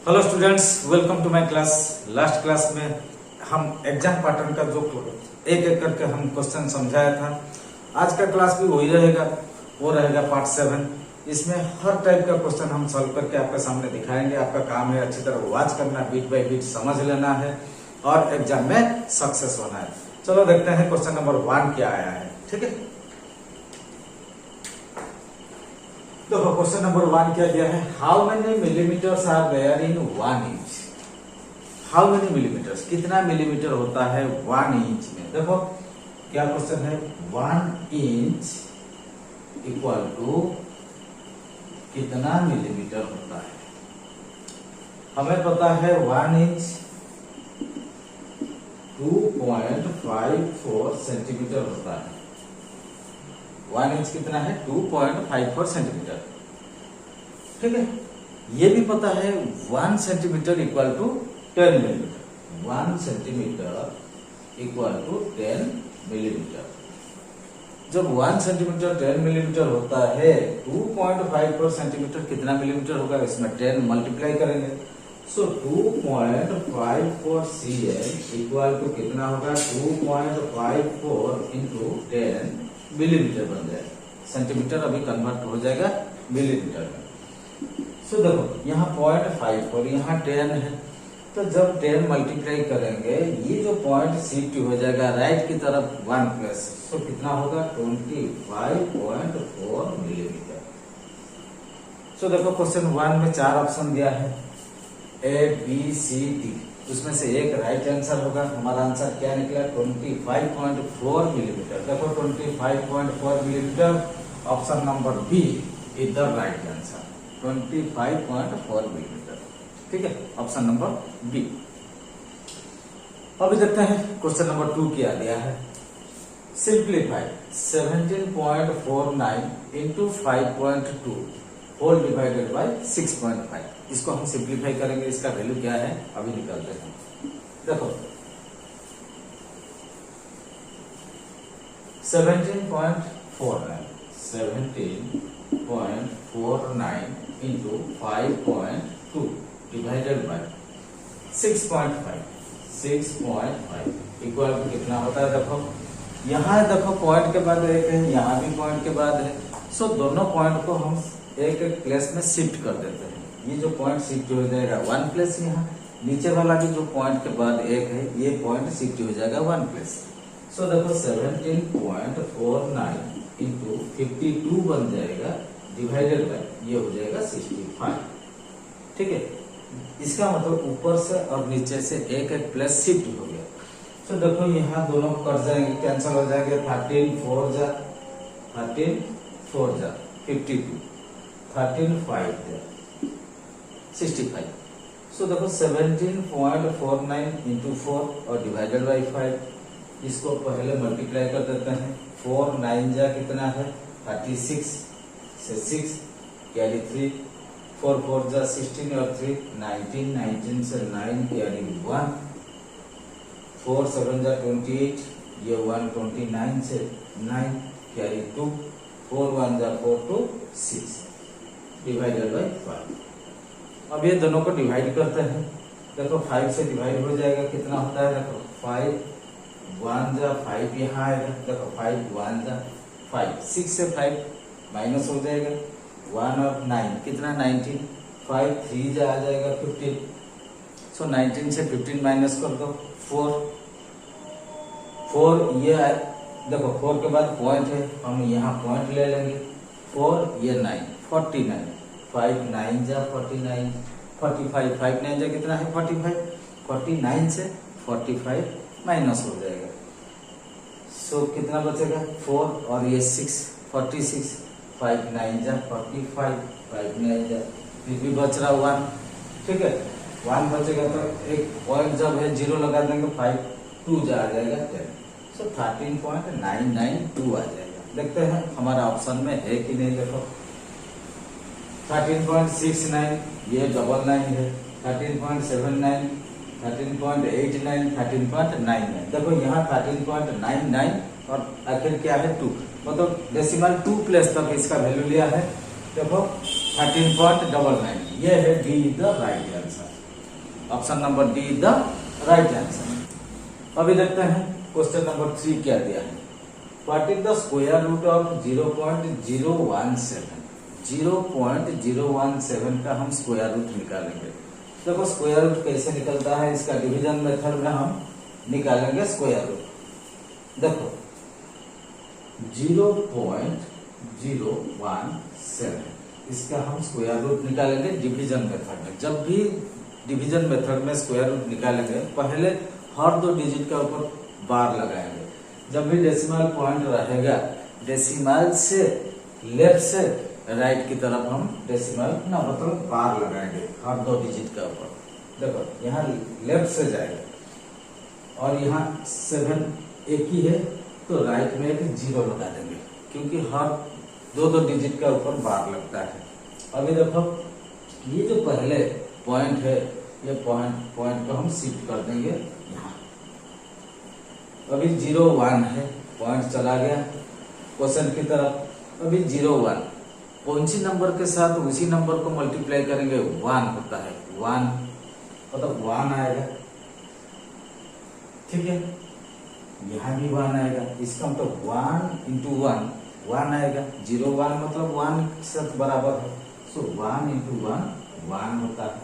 Hello students, welcome to my class. Last class में हम exam pattern का जो एक एक करके हम क्वेश्चन समझाया था। आज का क्लास भी वही रहेगा, वो रहेगा पार्ट 7। इसमें हर टाइप का क्वेश्चन हम सॉल्व करके आपके सामने दिखाएंगे। आपका काम है अच्छी तरह वॉच करना, बीट बाय बीट समझ लेना है और एग्जाम में सक्सेस होना है। चलो देखते हैं क्वेश्चन नंबर 1 क्या आया है। ठीक है, तो क्वेश्चन नंबर 1 क्या दिया है? How many millimetres are there in 1 inch? How many millimetres, कितना मिलीमीटर होता है 1 इंच में? देखो क्या क्वेश्चन है। 1 इंच इक्वल टू कितना मिलीमीटर होता है? हमें पता है 1 इंच 2.54 सेंटीमीटर होता है। 1 इंच कितना है? 2.54 सेंटीमीटर। ठीक है, ये भी पता है 1 centimetre equal to 10 millimetre. 1 centimetre equal to 10 millimetre. जब 1 सेंटीमीटर 10 मिलीमीटर होता है, 2.54 सेंटीमीटर कितना मिलीमीटर होगा? इसमें 10 मल्टीप्लाई करेंगे, सो 2.54 cm इक्वल टू कितना होगा? 2.54 इंटू 10 मिलीमीटर बन जाएगा। सेंटीमीटर अभी कन्वर्ट हो जाएगा मिलीमीटर में। सो देखो यहाँ 0.5 और यहाँ 10 है, तो जब 10 मल्टीप्लाई करेंगे ये जो पॉइंट शिफ्ट हो जाएगा राइट की तरफ 1 प्लस, सो कितना होगा? 25.4 मिलीमीटर। सो देखो क्वेश्चन 1 में 4 ऑप्शन दिया है, ए बी सी डी। उसमें से एक राइट आंसर होगा। हमारा आंसर क्या निकला? 25.4 मिलीमीटर। देखो 25.4 millimetre, option number B is the right answer. 25.4 millimetre. ठीक है, ऑप्शन नंबर बी। अभी देखते हैं क्वेश्चन नंबर 2 क्या दिया है। Simplify 17.49 into 5.2 whole divided by 6.5। इसको हम सिंप्लीफाई करेंगे। इसका वैल्यू क्या है अभी निकालते हैं। देखो 17.49 into 5.2 divided by 6.5 equal to कितना होता है? देखो यहाँ देखो पॉइंट के बाद एक है, यहाँ भी पॉइंट के बाद है। सो दोनों पॉइंट को हम एक एक प्लेस में शिफ्ट कर देते हैं। ये जो पॉइंट शिफ्ट हो जाएगा 1 प्लेस, यहाँ नीचे वाला भी जो पॉइंट के बाद एक है ये पॉइंट शिफ्ट हो जाएगा 1 प्लेस। सो देखो 17.49 इंटू 52 बन जाएगा डिवाइडेड बाय ये हो जाएगा 65। ठीक है, इसका मतलब ऊपर से और नीचे से एक एक प्लेस शिफ्ट हो गया। तो देखो यहाँ दोनों कट जाएंगे, कैंसिल हो जाएंगे। 13 4 जा 52, 13 5 जा 65। सो देखो 17.49 इंटू 4 और डिवाइडेड बाई 5। इसको पहले मल्टीप्लाई कर देते हैं। 4 9 जा कितना है? 36 से 6 कैरी 3, 4 4 जा 16 और 3 19, 19 से 9 कैरी 1, 4 7 जा 28, ये 1 29 से 9 कैरी 2, 4 1 जा 4 2 6 डिवाइडेड बाई 5। अब ये दोनों को डिवाइड करते हैं। देखो 5 से डिवाइड हो जाएगा, कितना होता है? देखो 5 1 जा 5 यहाँ आएगा। देखो 5 1 जा 5, 6 से 5 माइनस हो जाएगा। 1 और 9 कितना? 19, 5 3 जा आ जाएगा 15। सो 19 से 15 माइनस कर दो। 4 ये आए। देखो 4 के बाद पॉइंट है, हम यहाँ पॉइंट ले लेंगे। 4 ये 9 49, 5 9 जा 49, 45 5 9 जा कितना है? 45, 49 से 45 माइनस हो जाएगा। सो कितना बचेगा? 4 और ये 6 46, 5 9 जा 45, 5 9 जा फिर भी बच रहा 1। ठीक है, 1 बचेगा तो एक पॉइंट जब है 0 लगा देंगे। 5 2 जा आ जाएगा 10। सो 13.992 आ जाएगा। देखते हैं हमारा ऑप्शन में है कि नहीं। देखो 13.69 ये 99 है। 13.79, 13.89, 13.99। देखो यहाँ 13.99 और आखिर क्या है? 2, मतलब डेसिमल 2 प्लेस तक इसका वैल्यू लिया है। देखो 13.99, ये है D the right answer. Option number D is the right answer. अभी देखते हैं क्वेश्चन नंबर 3 क्या दिया है। What is the square root of 0.017? 0.017 का हम स्क्वायर रूट निकालेंगे। देखो स्क्वायर रूट कैसे निकलता है, इसका डिवीजन मेथड में हम निकालेंगे स्क्वायर रूट। देखो 0.017 इसका हम स्क्वायर रूट निकालेंगे डिवीजन मेथड में। जब भी डिवीजन मेथड में स्क्वायर रूट निकालेंगे पहले हर दो डिजिट के ऊपर बार लगाएंगे। जब भी डेसिमल पॉइंट रहेगा डेसिमल से लेफ्ट से राइट की तरफ हम डेसिमल ना मतलब बार लगाएंगे हर दो डिजिट के ऊपर। देखो यहाँ लेफ्ट से जाएगा और यहाँ 7 एक ही है तो राइट में एक 0 लगा देंगे क्योंकि हर दो डिजिट के ऊपर बार लगता है। अभी देखो ये जो पहले पॉइंट है ये पॉइंट को हम शिफ्ट कर देंगे यहाँ। अभी 0-1 है, पॉइंट चला गया क्वेश्चन की तरफ। अभी 0-1 कौन सी नंबर के साथ उसी नंबर को मल्टीप्लाई करेंगे 1 होता है, 1 मतलब 1 आएगा, ठीक है। यहाँ भी 1 आएगा, इसका मतलब 1 into 1 आएगा। 0-1 मतलब 1 के साथ बराबर है, सो 1 into 1 होता है,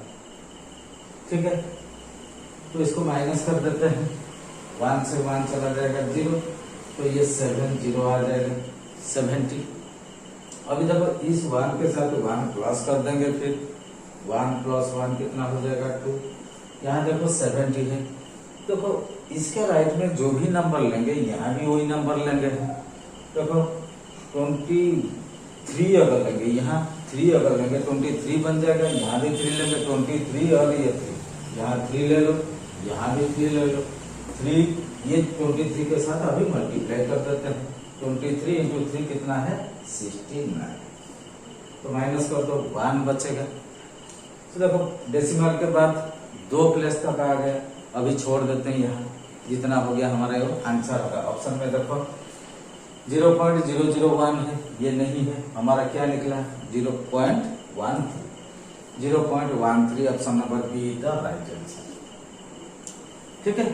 ठीक है। तो इसको माइनस कर देते हैं, 1 से 1 चला जाएगा 0, तो ये 7 आ जाएगा 70। अभी देखो इस 1 के साथ 1 प्लस कर देंगे, फिर 1 + 1 कितना हो जाएगा 2। यहाँ देखो 70 है। देखो इसके राइट में जो भी नंबर लेंगे यहाँ भी वही नंबर लेंगे। देखो 23 अगर लेंगे, यहाँ 3 अगर लेंगे 23 बन जाएगा। यहाँ भी 3 लेंगे 23 और ये 3, यहाँ 3 ले लो, यहाँ भी 3 ले लो। 3 ये 23 के साथ अभी मल्टीप्लाई कर देते हैं। 23 into 3 कितना है 69, तो माइनस कर दो 1 बचेगा। तो देखो डेसिमल के बाद 2 प्लेस तक आ गया, अभी छोड़ देते हैं यहाँ जितना हो गया हमारा ये आंसर होगा। ऑप्शन में देखो 0.001 है, ये नहीं है, हमारा क्या निकला 0.13 option number be the right answer, ठीक है।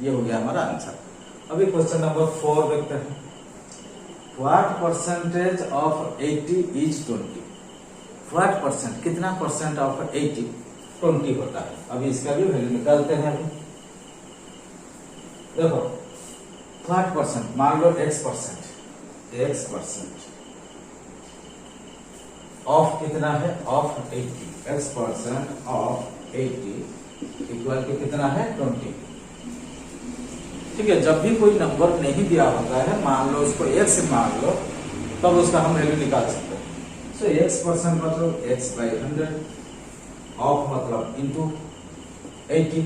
ये हो गया हमारा आंसर। अभी क्वेश्चन नंबर 4 देखते हैं। What percentage of 80 is 20? What percent कितना परसेंट ऑफ 80 20 होता है। अभी इसका भी वैल्यू निकालते हैं। अभी देखो व्हाट परसेंट, मान लो x परसेंट ऑफ कितना है of 80, x percent of 80 equal to कितना है 20, ठीक है। जब भी कोई नंबर नहीं दिया होता है, मान लो उसको x मान लो, तब उसका हम वैल्यू निकाल सकते हैं। सो x परसेंट मतलब x/100 ऑफ मतलब इंटू 80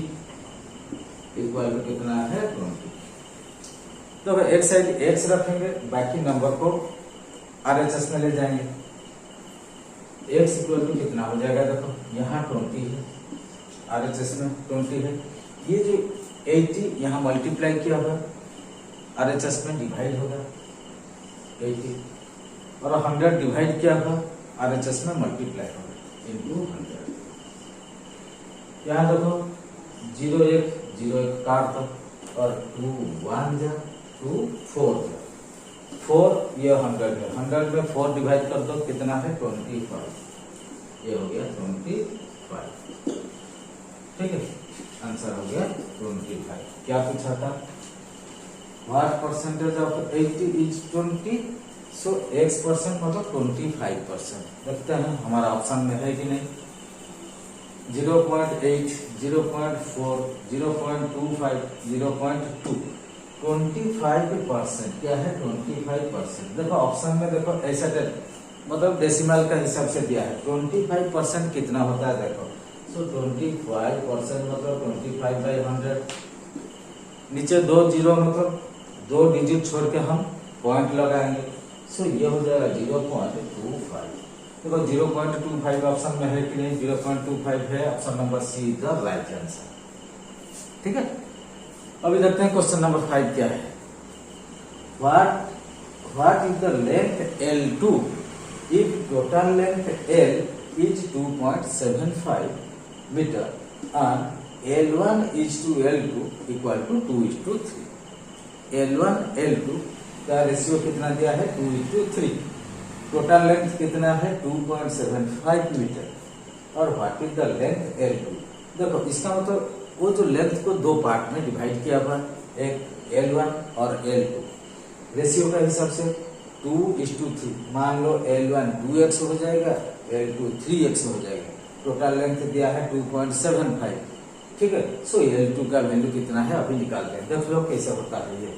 इक्वल टू कितना है 20। तो एक साइड x रखेंगे, बाकी नंबर को RHS में ले जाएंगे। x इक्वल टू कितना हो जाएगा, देखो यहाँ 20 है, RHS में 20 है। ये जो 80 यहाँ मल्टीप्लाई किया होगा, RHS में डिवाइड होगा 80, और 100 डिवाइड किया होगा, RHS में मल्टीप्लाई होगा इंटू 100। यहाँ देखो 0 1 काट दो और 2 1 जा 2 4 जा 4, ये 100 है, 100 में 4 डिवाइड कर दो कितना है 25, ये हो गया 25, ठीक है। आंसर हो गया 25। क्या पूछा था, what percentage of 80 is 20? So x percent मतलब 25%। देखते हैं हमारा ऑप्शन में है कि नहीं। 0.8, 0.4, 0.25, 0.2, 25% क्या है 25%। देखो ऑप्शन में देखो ऐसा मतलब डेसिमल का हिसाब से दिया है। 25% कितना होता है देखो, सो 25% मतलब 25/100। नीचे 2 0 मतलब 2 डिजिट छोड़ के हम पॉइंट लगाएंगे, सो ये हो जाएगा 0.25। देखो 0.25 ऑप्शन में है कि नहीं, 0.25 है, option number C the right answer, ठीक है। अभी देखते हैं क्वेश्चन नंबर 5 क्या है। What is the length L2 if total length L is 2.75 metre and L1 is to L2 equal to 2 is to 3. L1 L2 का रेशियो कितना दिया है 2 is to 3. टोटल लेंथ कितना है 2.75 मीटर और what is the length L2. देखो इसका मतलब वो जो लेंथ को दो पार्ट में डिवाइड किया हुआ, एक L1 और L2 रेशियो का हिसाब से 2:3. मान लो L1 2x हो जाएगा, L2 3x हो जाएगा. टोटल लेंथ दिया है 2.75. ठीक है. सो L2 का वैल्यू कितना है अभी निकालते हैं. देख लो कैसे होता है ये.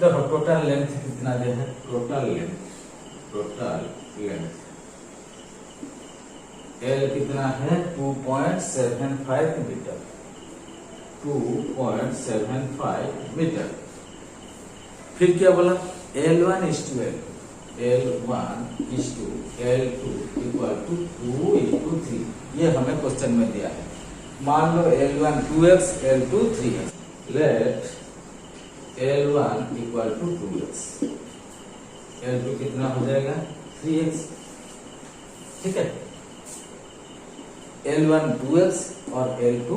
देखो टोटल लेंथ कितना दिया है. टोटल लेंथ L कितना है 2.75 मीटर. 2.75 मीटर. फिर क्या बोला L1 is to L2. L1 is to L2 equal to 2 into 3. ये हमें क्वेश्चन में दिया है. मान लो L1 2x, L2 3x. Let L1 equal to 2x. L2 कितना हो जाएगा 3x. ठीक है. L1 2x और L2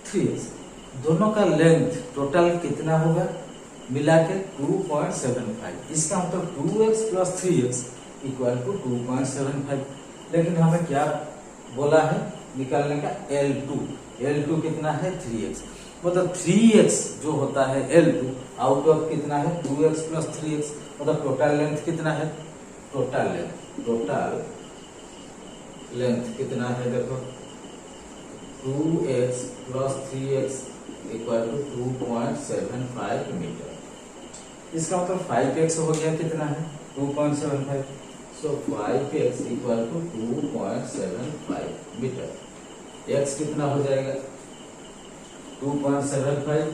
3x. दोनों का लेंथ टोटल कितना होगा मिला के 2.75. इसका मतलब 2x plus 3x equal to 2.75. लेकिन हमें क्या बोला है निकालने का L2. L2 कितना है 3x. मतलब 3x जो होता है L2 आउट ऑफ कितना है 2x प्लस 3x. मतलब टोटल लेंथ कितना है. टोटल लेंथ कितना है देखो 2x plus 3x equal to 2.75 metre. इसका मतलब 5x हो गया कितना है 2.75. So 5x equal to 2.75 metre. x कितना हो जाएगा 2.75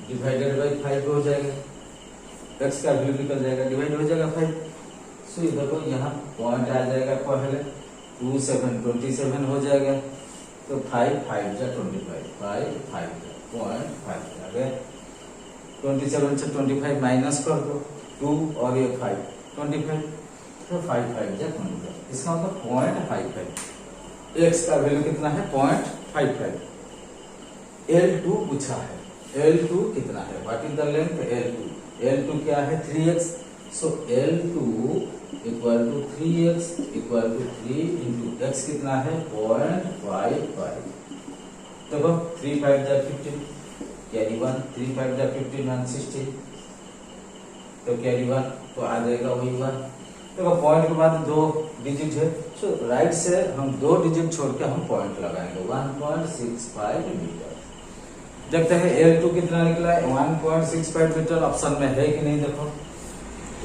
डिवाइडेड बाई 5 हो जाएगा. x का वैल्यू निकल जाएगा डिवाइड हो जाएगा 5. सो इधर को यहाँ पॉइंट आ जाएगा पहले 27 हो जाएगा. तो 5 5 जा 25 5 5 0.5 आ गया. 27 से 25 माइनस कर दो 2 और ये 5 25. तो 5 5 जा 25. इसका मतलब 0.55. x का वैल्यू कितना है 0.55. L2 पूछा है. L2 कितना है what is the length L2. L2 क्या है 3x. So L2 equal to 3x equal to 3 into x कितना है 0.55. देखो 3 5 जा 15 कैरी 1 3 5 जा 15 1 60. तो कैरी 1 तो आ जाएगा वही 1. देखो पॉइंट के बाद दो डिजिट है. सो राइट से हम दो डिजिट छोड़ के हम पॉइंट लगाएंगे 1.65 मीटर. देखते हैं L2 कितना निकला है 1.65 मीटर. ऑप्शन में है कि नहीं देखो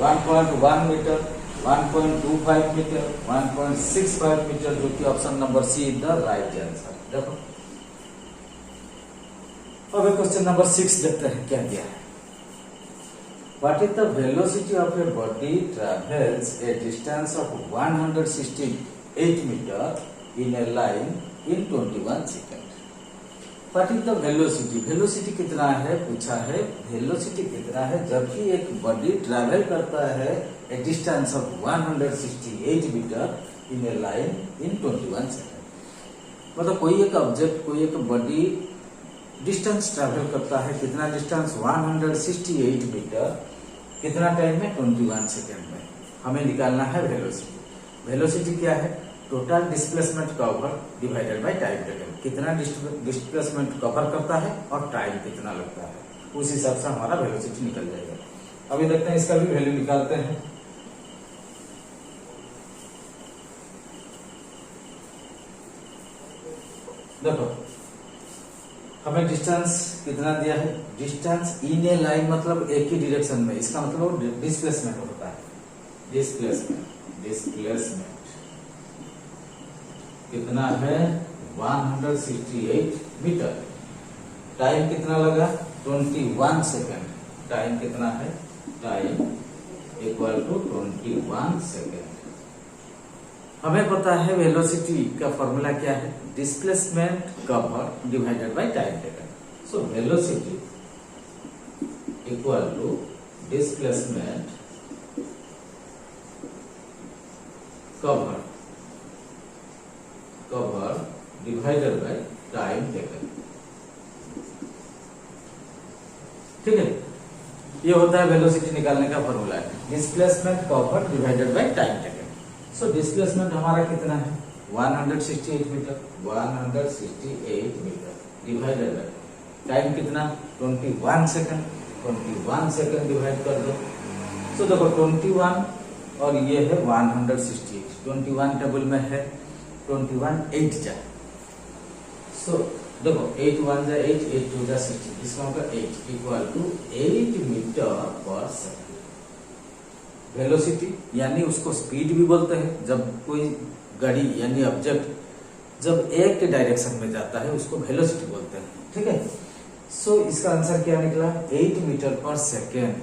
1.1 मीटर 1.25 मीटर 1.65 मीटर जो कि option number C is the right answer. देखो अब क्वेश्चन नंबर 6 देखते हैं क्या दिया है. What is the velocity of a body travels a distance of 168 metre in a line in 21 second. What is the velocity. Velocity कितना है पूछा है. वेलोसिटी कितना है जबकि एक बॉडी ट्रैवल करता है a distance of 168 metre in a line in 21 second. मतलब कोई एक ऑब्जेक्ट कोई एक बॉडी डिस्टेंस ट्रैवल करता है. कितना डिस्टेंस 168 मीटर कितना टाइम में 21 सेकेंड में. हमें निकालना है वेलोसिटी. वेलोसिटी क्या है total displacement cover divided by time taken. कितना डिस्प्लेसमेंट कवर करता है और टाइम कितना लगता है उस हिसाब से हमारा वेलोसिटी निकल जाएगा. अभी देखते हैं इसका भी वैल्यू निकालते हैं. देखो हमें डिस्टेंस कितना दिया है. डिस्टेंस इन ए लाइन मतलब एक ही डायरेक्शन में. इसका मतलब डिस्प्लेसमेंट होता है. डिस्प्लेसमेंट कितना है 168 मीटर. टाइम कितना लगा 21 सेकेंड. टाइम कितना है टाइम इक्वल टू 21 सेकेंड. हमें पता है वेलोसिटी का फॉर्मूला क्या है displacement cover divided by time taken. So velocity equal to displacement cover divided by time taken. ठीक है, ये होता है वेलोसिटी निकालने का फॉर्मूला है, displacement cover divided by time taken. So displacement हमारा कितना है 168 metre, 168 metre divided by time कितना 21 सेकंड, 21 सेकंड डिवाइड कर दो। सो देखो 21 और ये है 168, 21 टेबल में है 21 8 जा। सो देखो 8 1 जा 8, 8 2 जा 16, इसका मतलब 8 equal to 8 metre per second. Velocity यानी उसको स्पीड भी बोलते हैं, जब कोई गाड़ी यानी ऑब्जेक्ट जब एक डायरेक्शन में जाता है उसको वेलोसिटी बोलते हैं। ठीक है, सो इसका आंसर क्या निकला 8 मीटर पर सेकेंड।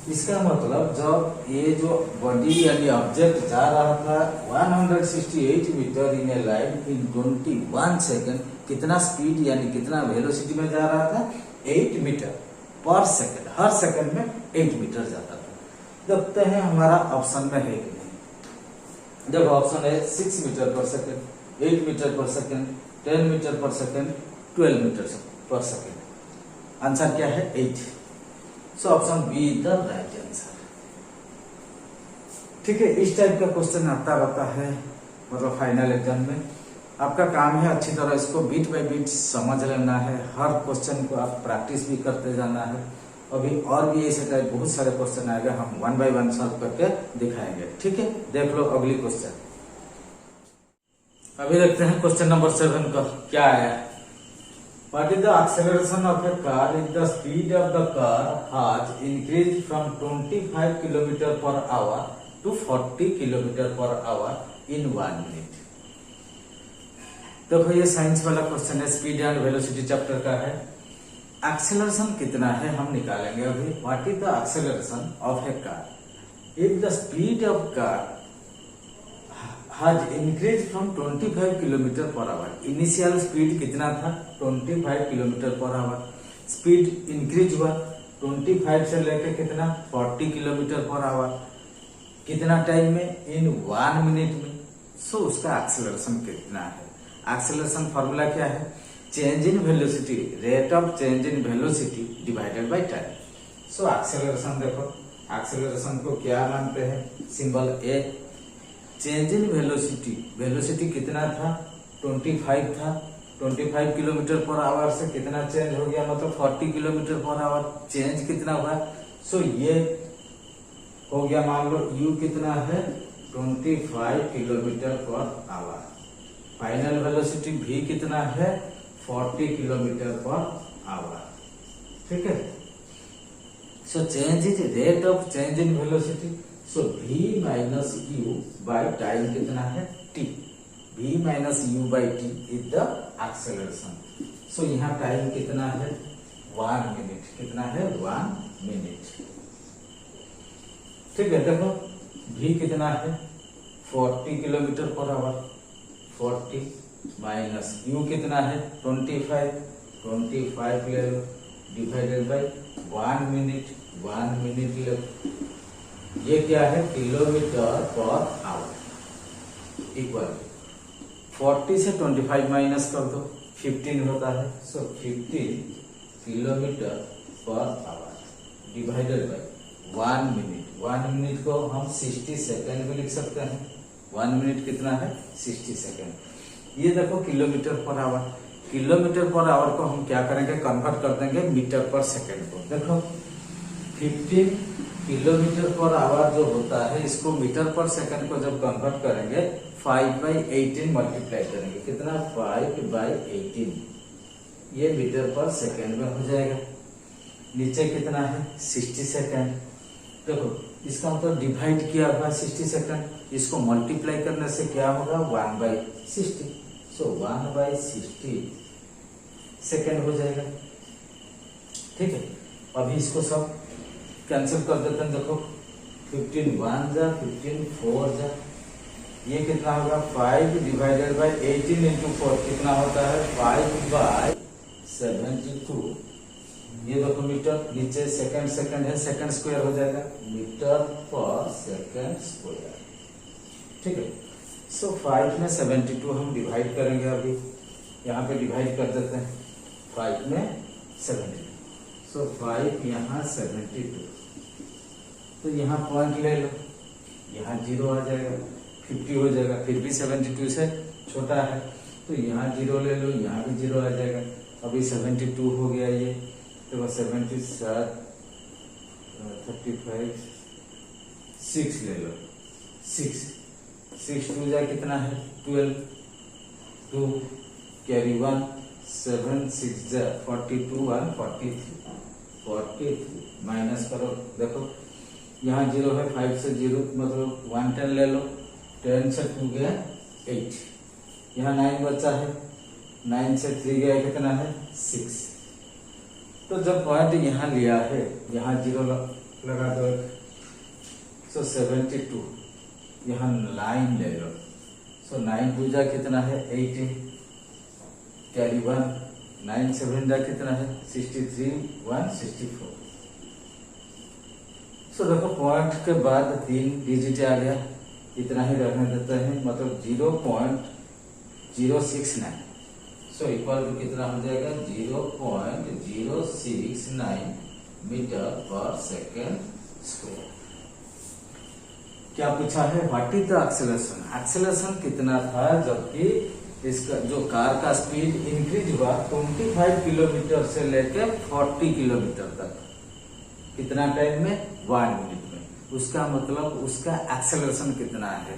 इसका मतलब जब ये जो बॉडी यानी ऑब्जेक्ट जा रहा था 168 metre in a line in 21 second, कितना स्पीड यानी कितना वेलोसिटी में जा रहा था 8 मीटर पर सेकेंड, हर सेकेंड में 8 मीटर जाता था। देखते हैं हमारा ऑप्शन में है कि नहीं। देखो ऑप्शन है 6 metre per second, 8 metre per second, 10 metre per second, 12 metre per second. Answer क्या है 8। So option be the right answer. ठीक है, इस टाइप का क्वेश्चन आता रहता है मतलब फाइनल एग्जाम में। आपका काम है अच्छी तरह इसको बीट बाय बीट समझ लेना है, हर क्वेश्चन को आप प्रैक्टिस भी करते जाना है। अभी और भी ऐसे टाइप बहुत सारे क्वेश्चन आएगा, हम 1 बाय 1 सॉल्व करके दिखाएंगे। ठीक है, देख लो अगली क्वेश्चन। अभी देखते हैं क्वेश्चन नंबर 7 का क्या आया। What is the acceleration of a car if the speed of the car has increased from 25 km per hour to 40 km per hour in 1 minute? देखो ये साइंस वाला क्वेश्चन है, स्पीड एंड वेलोसिटी चैप्टर का है। Acceleration कितना है हम निकालेंगे अभी। What is the acceleration of a car if the speed of car has increased from 25 kilometre per our. Initial speed कितना था 25 kilometre per our, speed increase हुआ 25 से लेकर कितना 40 किलोमीटर पर आवर, कितना टाइम में इन 1 मिनट में। सो उसका एक्सेलरेशन कितना है। एक्सेलरेशन फॉर्मूला क्या है, change in velocity, rate of change in velocity divided by time. So acceleration देखो, एक्सेलरेशन को क्या मानते हैं, symbol A. Change in velocity, velocity कितना था 25 था, 25 किलोमीटर पर आवर से कितना चेंज हो गया मतलब 40 किलोमीटर पर आवर, चेंज कितना हुआ। सो ये हो गया मान लो u कितना है 25 kilometre per our, final velocity v कितना है 40 किलोमीटर पर आवर। ठीक है, so change is rate of change in velocity. So v minus u by time कितना है t, v minus u by t is the acceleration. So यहाँ time कितना है 1 minute, कितना है 1 मिनट। ठीक है, देखो v कितना है 40 kilometre per our, 40 minus u कितना है 25 ले लो डिवाइडेड बाय 1 मिनट, 1 मिनट ले लो। ये क्या है किलोमीटर पर आवर इक्वल 40 से 25 माइनस कर दो 15 होता है। सो 15 kilometre per our divided by 1 minute. 1 minute को हम 60 सेकेंड भी लिख सकते हैं। 1 मिनट कितना है 60 सेकेंड। ये देखो kilometre per our, kilometre per our को हम क्या करेंगे कन्वर्ट कर देंगे मीटर पर सेकेंड को। देखो 15 किलोमीटर पर आवर जो होता है इसको मीटर पर सेकंड को जब कन्वर्ट करेंगे 5/18 मल्टीप्लाई करेंगे, कितना 5/18, ये मीटर पर सेकंड में हो जाएगा। नीचे कितना है 60 सेकंड। देखो इसका मतलब डिवाइड किया हुआ 60 सेकंड, इसको मल्टीप्लाई करने से क्या होगा 1/60। सो 1/60 सेकंड हो जाएगा। ठीक है, अभी इसको सब कैंसिल कर देते हैं। देखो 15 1 जा 15 4 जा, ये कितना होगा 5 डिवाइडेड बाय 18 इंटू 4 कितना होता है 5/72। ये देखो मीटर, नीचे सेकंड सेकंड है, सेकंड स्क्वायर हो जाएगा मीटर पर सेकंड स्क्वायर। ठीक है, सो 5 में 72 हम डिवाइड करेंगे। अभी यहाँ पे डिवाइड कर देते हैं 5 में 72। सो 5 यहाँ 72, तो यहाँ पॉइंट ले लो, यहाँ 0 आ जाएगा, 50 हो जाएगा, फिर भी 72 से छोटा है, तो यहाँ 0 ले लो, यहाँ भी 0 आ जाएगा। अभी 72 हो गया ये, तो 77 35 6 ले लो, 6 2 जा कितना है 12, 2 कैरी 1 7 6 जा 42 1 43 माइनस करो, देखो यहाँ 0 है, 5 से 0 मतलब 110 ले लो, 10 से 2 गया 8, यहाँ 9 बचा है, 9 से 3 गया कितना है 6। तो जब पॉइंट यहाँ लिया है, यहाँ 0 लगा दो, सो 72, यहाँ 9 ले लो, सो 9 2 जा कितना है 18, कैरी 1, 9 7 जा कितना है 63 1 64। सो देखो पॉइंट के बाद 3 डिजिट आ गया, इतना ही रहने देते हैं, मतलब 0.069, सो इक्वल टू कितना हो जाएगा 0.069 मीटर पर सेकेंड स्क्वायर। क्या पूछा है, what is the acceleration, acceleration कितना था जबकि इसका जो कार का स्पीड इंक्रीज हुआ 25 किलोमीटर से लेकर 40 किलोमीटर तक, कितना टाइम में 1 मिनट में, उसका मतलब उसका एक्सेलरेशन कितना है,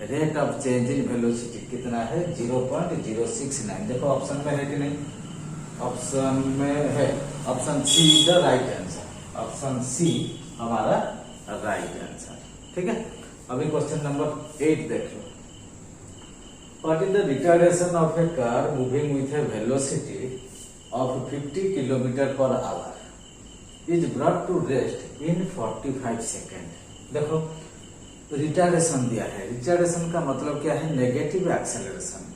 rate of change in velocity कितना है 0.069। देखो ऑप्शन में है कि नहीं, ऑप्शन में है, option C the right answer, option C हमारा राइट आंसर। ठीक है, अभी क्वेश्चन नंबर 8 देख लो। What is the retardation of a car moving with a velocity of 50 kilometre per hour is brought to rest in 45 second. देखो retardation दिया है, retardation का मतलब क्या है, नेगेटिव एक्सेलरेशन।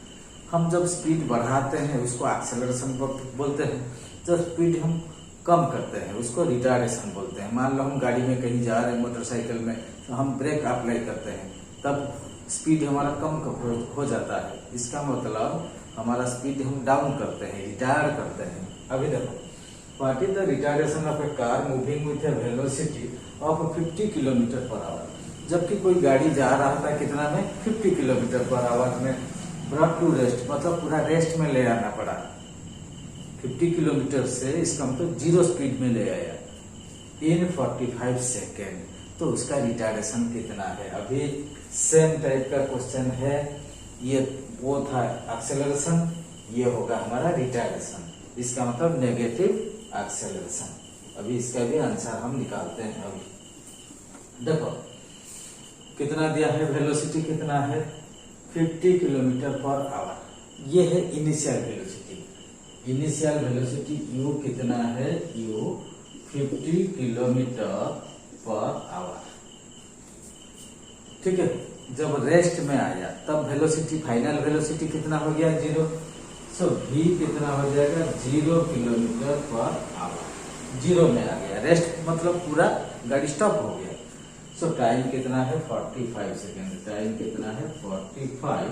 हम जब स्पीड बढ़ाते हैं उसको एक्सेलरेशन बोलते हैं, जब स्पीड हम कम करते हैं उसको रिटार्डेशन बोलते हैं। मान लो हम गाड़ी में कहीं जा रहे हैं मोटरसाइकिल में, तो हम ब्रेक अप्लाई करते हैं, तब स्पीड हमारा कम हो जाता है, इसका मतलब हमारा स्पीड हम डाउन करते हैं, रिटायर करते हैं। अभी देखो what is the retardation of a car moving with a velocity of 50 kilometre per our, जबकि कोई गाड़ी जा रहा था कितना में 50 किलोमीटर पर आवर में, ब्रॉट टू रेस्ट मतलब पूरा रेस्ट में ले आना पड़ा, 50 किलोमीटर से इसका मतलब 0 स्पीड में ले आया इन 45 सेकेंड, तो उसका रिटार्डेशन कितना है। अभी सेम टाइप का क्वेश्चन है, ये वो था एक्सेलरेशन, ये होगा हमारा रिटार्डेशन, इसका मतलब नेगेटिव एक्सेलरेशन। अभी इसका भी आंसर हम निकालते हैं। अभी देखो कितना दिया है, वेलोसिटी कितना है 50 किलोमीटर पर आवर, ये है initial velocity, initial velocity u कितना है, u 50 किलोमीटर पर आवर। ठीक है, जब रेस्ट में आया तब वेलोसिटी, फाइनल वेलोसिटी कितना हो गया 0, सो v कितना हो जाएगा 0 किलोमीटर पर आवर, 0 में आ गया, रेस्ट मतलब पूरा गाड़ी स्टॉप हो गया। सो टाइम कितना है 45 सेकेंड, टाइम कितना है 45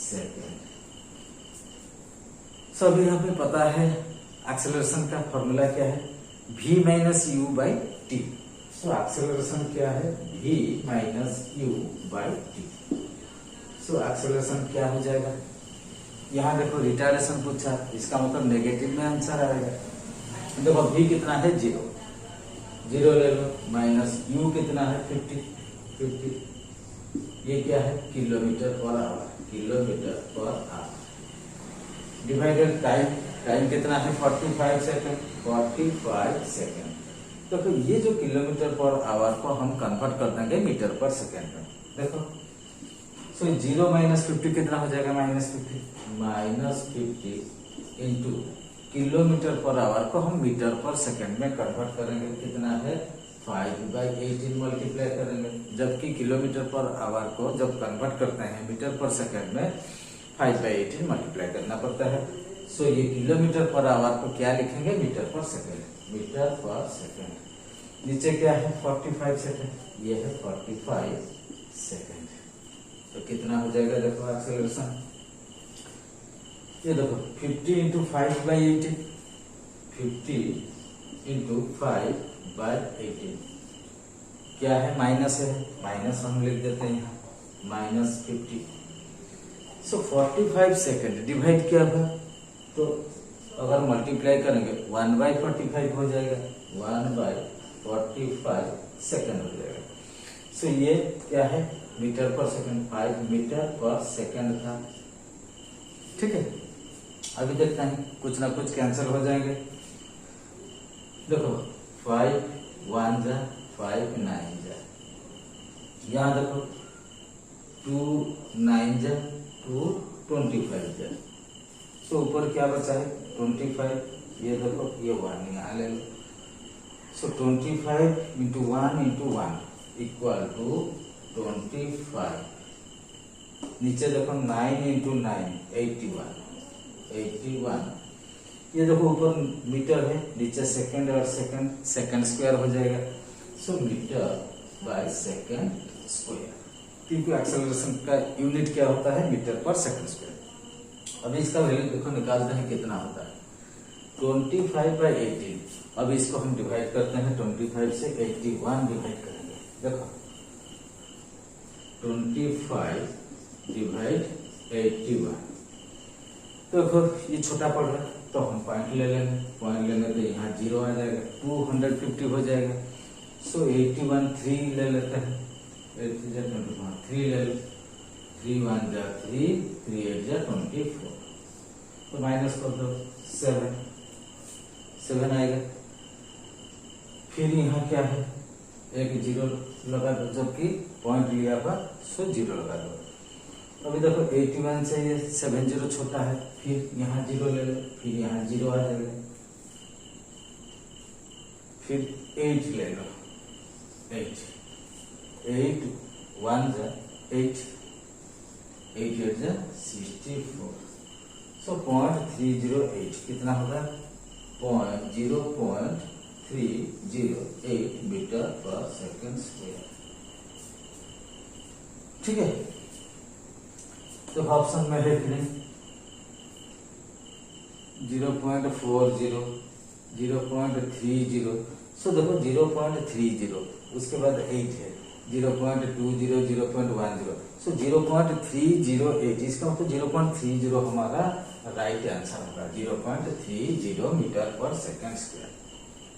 सेकेंड। सभी हमें पता है एक्सेलरेशन का फॉर्मूला क्या है, v minus you by T. So acceleration क्या है, v minus you by T. So acceleration क्या हो जाएगा, यहाँ देखो रिटार्डेशन पूछा, इसका मतलब नेगेटिव में आंसर आएगा। देखो v कितना है 0 ले लो, माइनस u कितना है 50, ये क्या है kilometre per our, kilometre per our, divided time कितना है 45 सेकेंड, 45 सेकेंड। तो फिर ये जो किलोमीटर पर आवर को हम कन्वर्ट कर देंगे मीटर पर सेकेंड में। देखो सो 0 माइनस 50 कितना हो जाएगा, -50 इंटू किलोमीटर पर आवर को हम मीटर पर सेकेंड में कन्वर्ट करेंगे, कितना है 5/18 मल्टीप्लाई करेंगे, जबकि किलोमीटर पर आवर को जब कन्वर्ट करते हैं मीटर पर सेकेंड में 5/18 मल्टीप्लाई करना पड़ता है। सो ये किलोमीटर पर आवर को क्या लिखेंगे, metre per second, metre per second. नीचे क्या है 45 सेकेंड, ये है 45 सेकेंड। तो कितना हो जाएगा देखो एक्सेलरेशन, ये देखो 50 इंटू 5/18, 50 इंटू 5/18 क्या है, माइनस है, माइनस हम लिख देते हैं यहाँ -50। सो 45 सेकेंड डिवाइड क्या हुआ, तो अगर मल्टीप्लाई करेंगे 1/45 हो जाएगा, 1/45 सेकेंड हो जाएगा। सो ये क्या है, metre per second, 5 metre per second था। ठीक है, अभी देखते हैं कुछ ना कुछ कैंसिल हो जाएंगे। देखो 5 1 जा 5 9 जा, यहाँ देखो 2 9 जा 2 25 जा। सो ऊपर क्या बचा है 25, ये देखो ये 1 यहाँ ले लो। सो 25 इंटू 1 इंटू 1 इक्वल टू 25, नीचे देखो 9 इंटू 9 81, ये देखो ऊपर मीटर है, नीचे सेकंड और सेकंड स्क्वायर हो जाएगा। सो मीटर बाय सेकंड स्क्वायर, क्योंकि एक्सेलरेशन का यूनिट क्या होता है, मीटर पर सेकंड स्क्वायर। अभी इसका वैल्यू देखो निकालते हैं कितना होता है, 25/18। अब इसको हम डिवाइड करते हैं 25 से, 81 डिवाइड करेंगे। देखो 25 डिवाइड 81, तो देखो ये छोटा पड़ रहा है तो हम पॉइंट ले लेंगे, पॉइंट लेंगे तो यहाँ 0 आ जाएगा, 250 हो जाएगा। सो 81 3 ले लेते हैं, 8 3 जा 21, 3 ले लो, 3 1 जा 3, 3 8 जा 24, तो माइनस कर दो 7 आएगा। फिर यहाँ क्या है, एक 0 लगा दो, जबकि पॉइंट लिया हुआ, सो 0 लगा दो। अभी देखो 81 से ये 70 छोटा है, फिर यहाँ 0 ले लो, फिर यहाँ 0 आ जाएगा, फिर 8 ले लो, 8 1 जा 8, 8 8 जा 64। सो 0.308 कितना होगा, 0.308 मीटर पर सेकंड स्क्वायर। ठीक है, तो ऑप्शन में है कि नहीं, 0.40, 0.30। सो देखो 0.30, उसके बाद 8 है, 0.20, 0.10। सो 0.308, इसका मतलब 0.30 हमारा राइट आंसर होगा, 0.30 मीटर पर सेकंड स्क्वायर।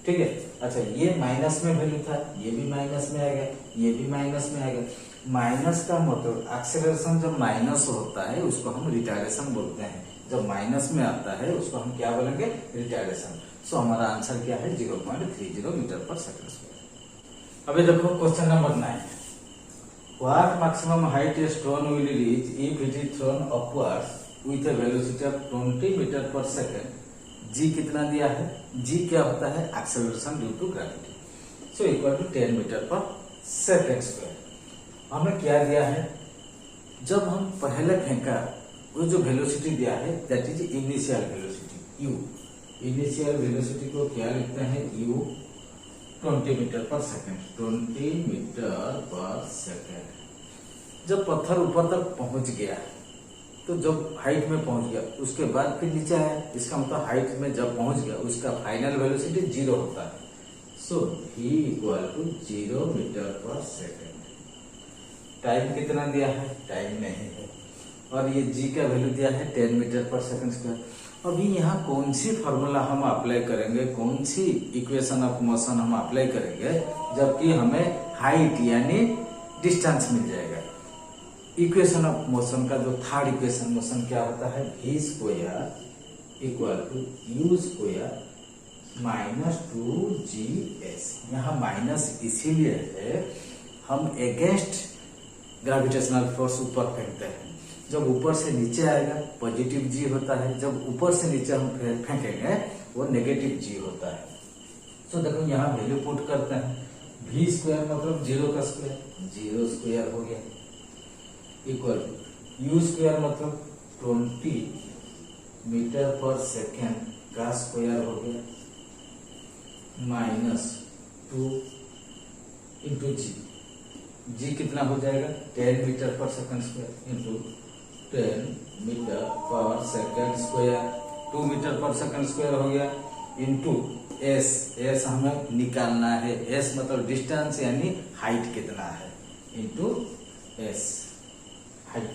ठीक है, अच्छा ये माइनस में वैल्यू था, ये भी माइनस में आएगा, ये भी माइनस में आएगा। माइनस का मतलब एक्सेलरेशन जब माइनस होता है उसको हम रिटार्डेशन बोलते हैं, जब माइनस में आता है उसको हम क्या बोलेंगे, रिटार्डेशन। सो हमारा आंसर क्या है, 0.30 मीटर पर सेकंड स्क्वायर। अभी देखो question number 9, what maximum height a stone will reach if it is throne upwards with a velocity of 20 metre per second. जी कितना दिया है, जी क्या होता है, acceleration due to gravity, so equal to 10 metre per second square. हमें क्या दिया है, जब हम पहले फेंका वो जो वेलोसिटी दिया है that is initial velocity u। Initial velocity को क्या लिखते हैं, u 20 metre per second, 20 metre per second. जब पत्थर ऊपर तक पहुंच गया, तो जब हाइट में पहुंच गया उसके बाद फिर नीचे आया, इसका मतलब हाइट में जब पहुंच गया उसका फाइनल वेलोसिटी 0 होता है। सो v equal to 0 metre per second. Time कितना दिया है, टाइम नहीं है, और ये g का वैल्यू दिया है 10 मीटर पर सेकंड स्क्वायर। अभी यहाँ कौन सी फॉर्मूला हम अप्लाई करेंगे, कौन सी इक्वेशन ऑफ मोशन हम अप्लाई करेंगे, जबकि हमें हाइट यानी डिस्टेंस मिल जाएगा। इक्वेशन ऑफ मोशन का जो थर्ड इक्वेशन मोशन क्या होता है, v square equal to u square minus 2gs। यहाँ माइनस इसीलिए है, हम अगेंस्ट ग्रेविटेशनल फोर्स ऊपर फेंकते हैं। जब ऊपर से नीचे आएगा पॉजिटिव जी होता है, जब ऊपर से नीचे हम फेंकेंगे वो नेगेटिव जी होता है। तो देखो यहाँ वैल्यू पुट करते हैं, v स्क्वायर मतलब 0 का स्क्वायर, 0 स्क्वायर हो गया, इक्वल u स्क्वायर मतलब 20 मीटर पर सेकेंड का स्क्वायर हो गया, माइनस 2 इंटू जी, जी कितना हो जाएगा 10 metre per second square into 10 metre per second square, 2 metre per second square हो गया, इंटू एस, एस हमें निकालना है, एस मतलब डिस्टेंस यानी हाइट कितना है, इंटू एस हाइट।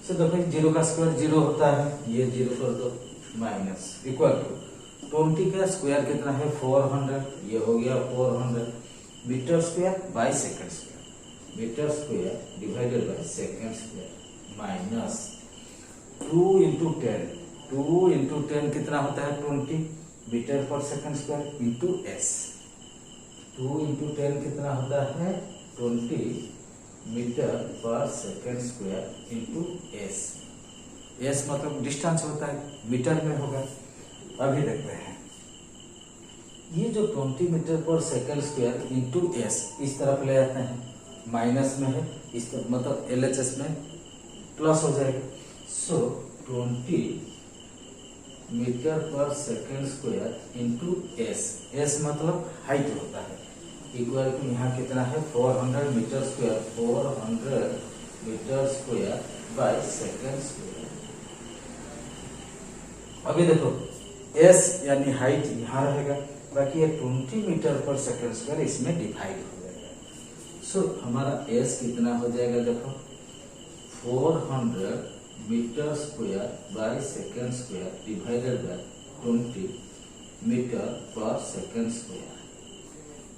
सो देखो 0 का स्क्वायर 0 होता है, ये 0 कर दो, माइनस इक्वल टू 20 का स्क्वायर कितना है 400, ये हो गया 400 metre square by second square, metre square divided by second square minus 2 into 10, 2 into 10 कितना होता है 20 metre per second square into S, 2 into 10 कितना होता है 20 metre per second square into S, S मतलब डिस्टेंस होता है, मीटर में होगा। अभी देखते हैं ये जो 20 metre per second square into S इस तरफ ले आते हैं, माइनस में है, इस तरफ मतलब एलएचएस में प्लस हो जाएगा। So 20 metre per second square into S, S मतलब हाइट होता है, इक्वल टू यहाँ कितना है 400 metre square, 400 metre square by second square. अभी देखो एस यानी हाइट यहाँ रहेगा, बाकी ये 20 मीटर पर सेकंड स्क्वायर इसमें डिवाइड हो जाएगा। सो हमारा एस कितना हो जाएगा देखो 400 metre square by second square divided by 20 metre per second square.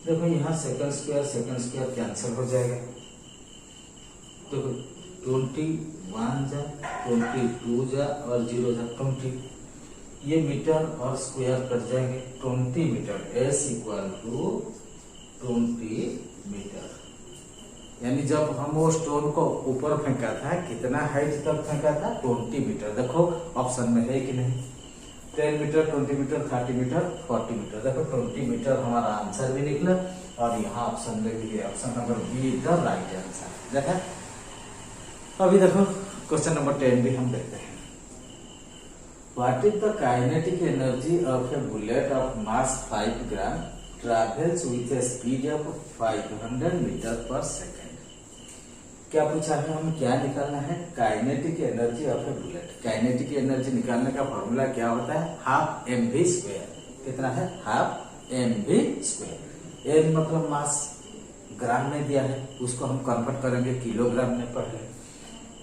देखो यहाँ सेकंड स्क्वायर कैंसिल हो जाएगा, देखो 21 जा 22 जा और 0 जा 20, ये मीटर और स्क्वायर कट जाएंगे, 20 metre, S equal to 20 metre. यानी जब हम वो स्टोन को ऊपर फेंका था कितना हाइट तक फेंका था 20 मीटर। देखो ऑप्शन में है कि नहीं, 10 मीटर 20 मीटर 30 मीटर 40 मीटर, देखो 20 मीटर हमारा आंसर भी निकला और यहाँ ऑप्शन में भी है, option number B is the right answer. देखा अभी देखो क्वेश्चन नंबर 10 भी हम देखते हैं। What is the kinetic energy of a bullet of mass 5 gram travels with a speed of 500 metre per second. क्या पूछा है, हमें क्या निकालना है, kinetic energy of a bullet. Kinetic energy निकालने का फॉर्मूला क्या होता है, हाफ mv स्क्वायर, कितना है हाफ mv स्क्वायर। एम मतलब मास, ग्राम में दिया है उसको हम कन्वर्ट करेंगे किलोग्राम में पहले।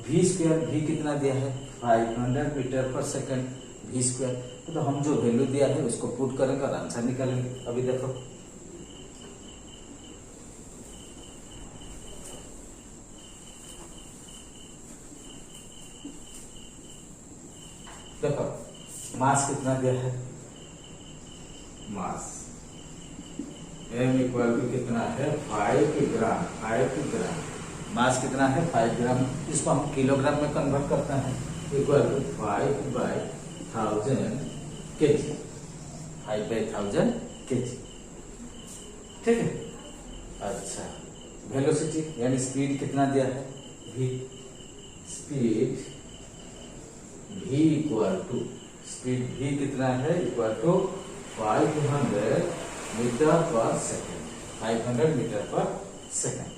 v स्क्वायर, v कितना दिया है 500 metre per second, v square, तो हम जो वैल्यू दिया है उसको पुट करेंगे और आंसर निकालेंगे। अभी देखो देखो मास कितना दिया है, मास m इक्वल टू कितना है 5 ग्राम, 5 ग्राम, मास कितना है 5 ग्राम, इसको हम किलोग्राम में कन्वर्ट करते हैं, इक्वल टू 5/1000 kg, 5/1000 kg, ठीक है। अच्छा वेलोसिटी यानी स्पीड कितना दिया है v, speed v equal to, speed v कितना है equal to 500 metre per second, 500 metre per second.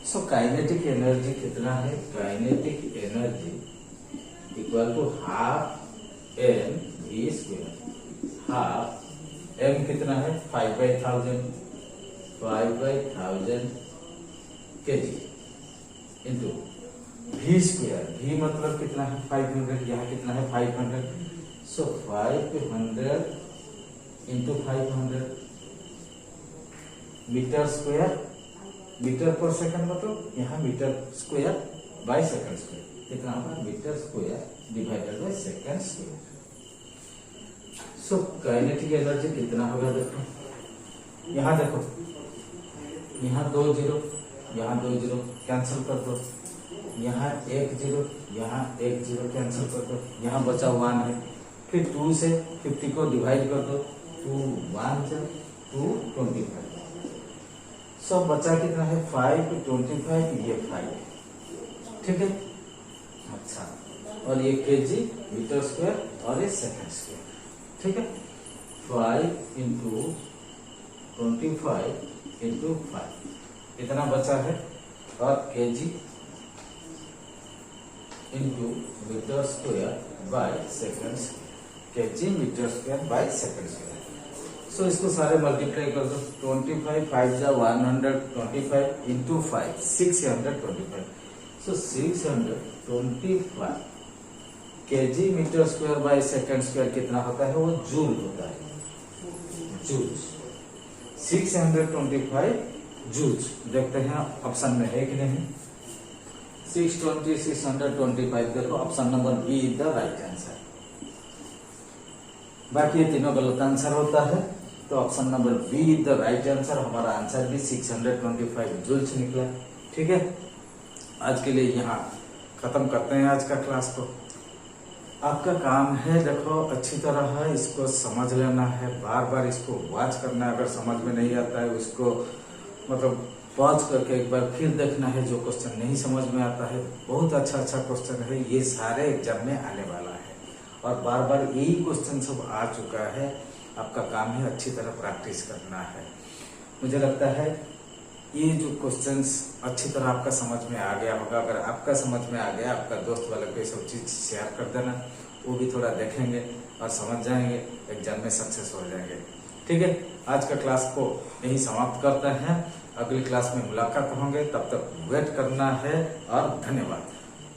So kinetic energy कितना है, kinetic energy equal to half m v square, half m कितना है 5/1000, 5/1000 kg into v square, v मतलब कितना है 500, यहाँ कितना है 500, so 500 into 500 metre square, metre per second मतलब यहाँ metre square by second square, कितना होगा metre square divided by second square. So kinetic energy कितना होगा देखो, यहाँ देखो यहाँ 2 0, यहाँ 2 0 कैंसिल कर दो, यहाँ 1 0, यहाँ 1 0 कैंसिल कर दो, यहाँ बचा 1 है, फिर 2 से 50 को डिवाइड कर दो, 2 1 2 25, सो बचा कितना है 5 25, ये 5, ठीक है। अच्छा और ये kg मीटर स्क्वायर और ये सेकंड स्क्वायर, ठीक है। 5 इंटू 25 इंटू 5, इतना बचा है, और kg into metre square by second, kg metre square by second square. So इसको सारे मल्टीप्लाई कर दो, 25 5 जा 125 into 5 625। So 625 kg metre square by second square कितना होता है, वो जूल होता है, जूल। 625 जूल। देखते हैं ऑप्शन में है कि नहीं। 620 625, देखो option number B is the right answer. बाकी ये तीनों गलत आंसर होता है, तो option number B is the right answer. हमारा आंसर भी 625 जूल्स निकला। ठीक है, आज के लिए यहाँ खत्म करते हैं आज का क्लास को। आपका काम है, देखो अच्छी तरह है इसको समझ लेना है, बार बार इसको वॉच करना है। अगर समझ में नहीं आता है उसको मतलब पॉज करके एक बार फिर देखना है। जो क्वेश्चन नहीं समझ में आता है, बहुत अच्छा क्वेश्चन है, ये सारे एग्जाम में आने वाला है, और बार बार यही क्वेश्चन सब आ चुका है। आपका काम है अच्छी तरह प्रैक्टिस करना है। मुझे लगता है ये जो क्वेश्चंस अच्छी तरह आपका समझ में आ गया होगा। अगर आपका समझ में आ गया, आपका दोस्त वाले को ये सब चीज शेयर कर देना, वो भी थोड़ा देखेंगे और समझ जाएंगे, एग्जाम में सक्सेस हो जाएंगे। ठीक है, आज का क्लास को यही समाप्त करते हैं। अगली क्लास में मुलाकात होंगे, तब तक वेट करना है, और धन्यवाद।